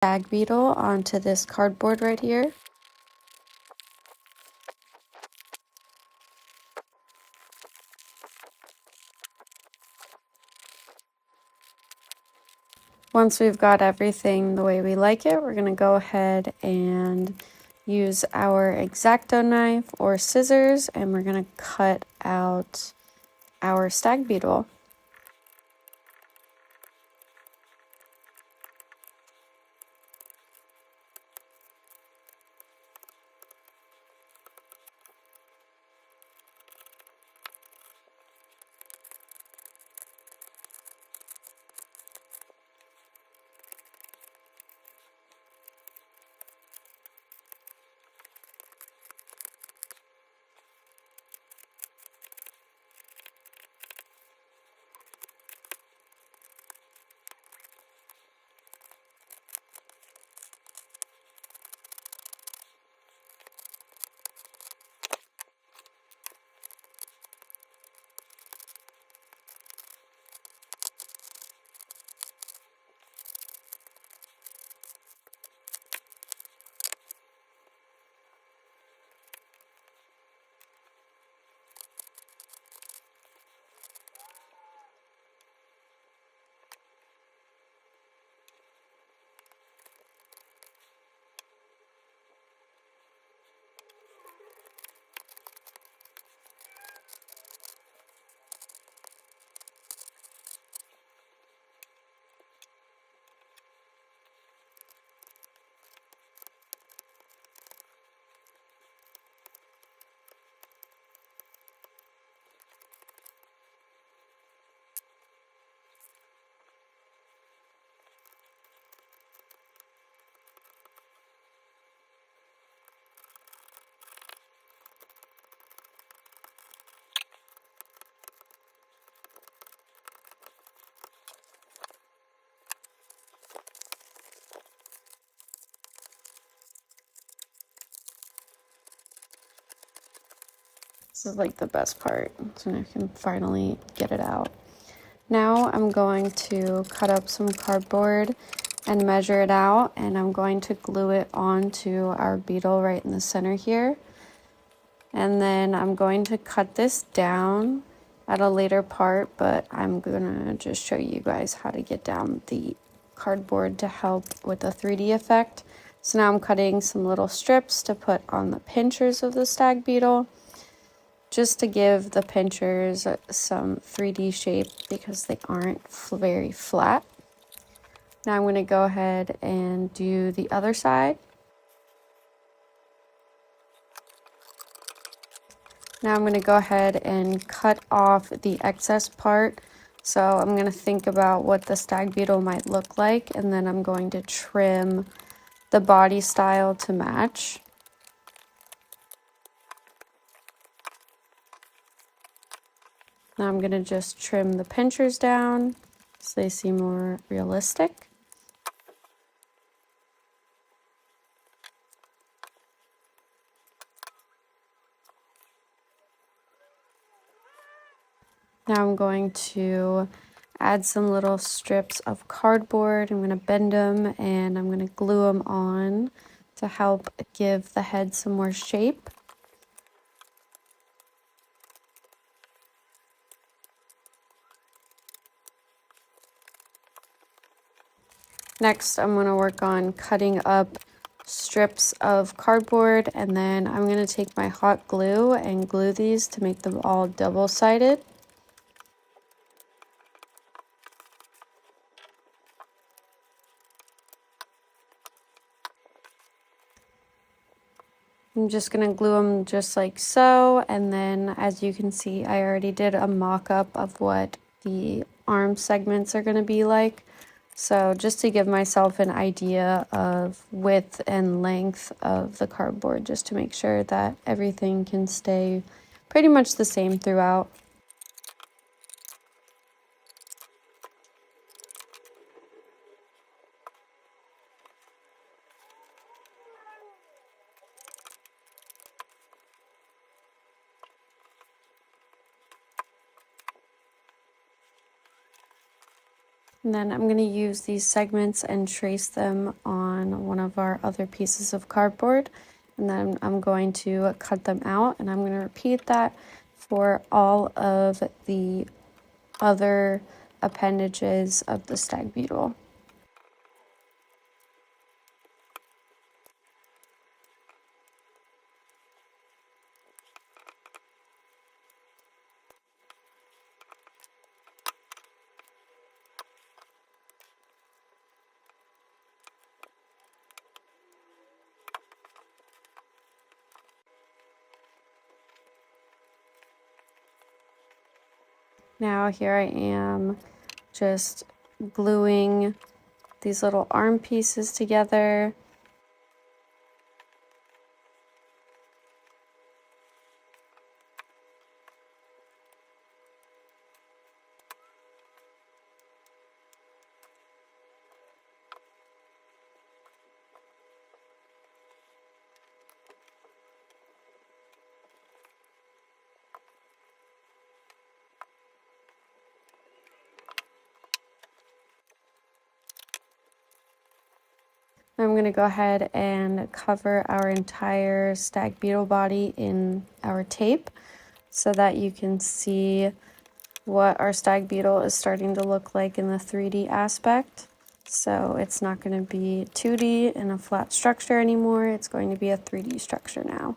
stag beetle onto this cardboard right here. Once we've got everything the way we like it, we're going to go ahead and use our X-Acto knife or scissors, and we're going to cut out our stag beetle. This is like the best part, so I can finally get it out. Now I'm going to cut up some cardboard and measure it out, and I'm going to glue it onto our beetle right in the center here. And then I'm going to cut this down at a later part, but I'm gonna just show you guys how to get down the cardboard to help with the 3D effect. So now I'm cutting some little strips to put on the pinchers of the stag beetle, just to give the pinchers some 3D shape because they aren't very flat. Now I'm going to go ahead and do the other side. Now I'm going to go ahead and cut off the excess part. So I'm going to think about what the stag beetle might look like, and then I'm going to trim the body style to match. Now I'm going to just trim the pinchers down so they seem more realistic. Now I'm going to add some little strips of cardboard. I'm going to bend them and I'm going to glue them on to help give the head some more shape. Next, I'm going to work on cutting up strips of cardboard, and then I'm going to take my hot glue and glue these to make them all double-sided. I'm just going to glue them just like so, and then as you can see, I already did a mock-up of what the arm segments are going to be like. So just to give myself an idea of width and length of the cardboard, just to make sure that everything can stay pretty much the same throughout. And then I'm going to use these segments and trace them on one of our other pieces of cardboard. And then I'm going to cut them out, and I'm going to repeat that for all of the other appendages of the stag beetle. Now here I am just gluing these little arm pieces together. I'm going to go ahead and cover our entire stag beetle body in our tape so that you can see what our stag beetle is starting to look like in the 3D aspect. So it's not going to be 2D in a flat structure anymore, it's going to be a 3D structure now.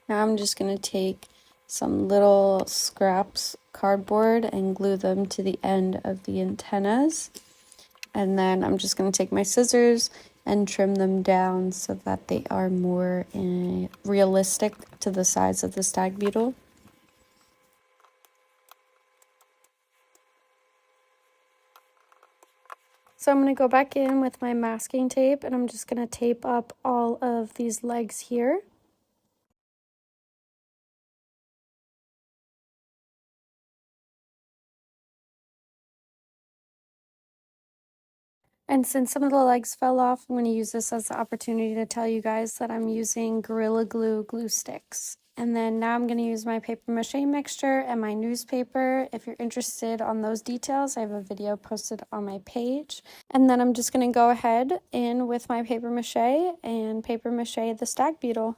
Now I'm just going to take some little scraps cardboard and glue them to the end of the antennas. And then I'm just going to take my scissors and trim them down so that they are more realistic to the size of the stag beetle. So I'm going to go back in with my masking tape, and I'm just going to tape up all of these legs here. And since some of the legs fell off, I'm going to use this as the opportunity to tell you guys that I'm using Gorilla Glue glue sticks. And then now I'm going to use my paper mache mixture and my newspaper. If you're interested on those details, I have a video posted on my page. And then I'm just going to go ahead in with my paper mache and paper mache the stag beetle.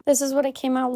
This is what it came out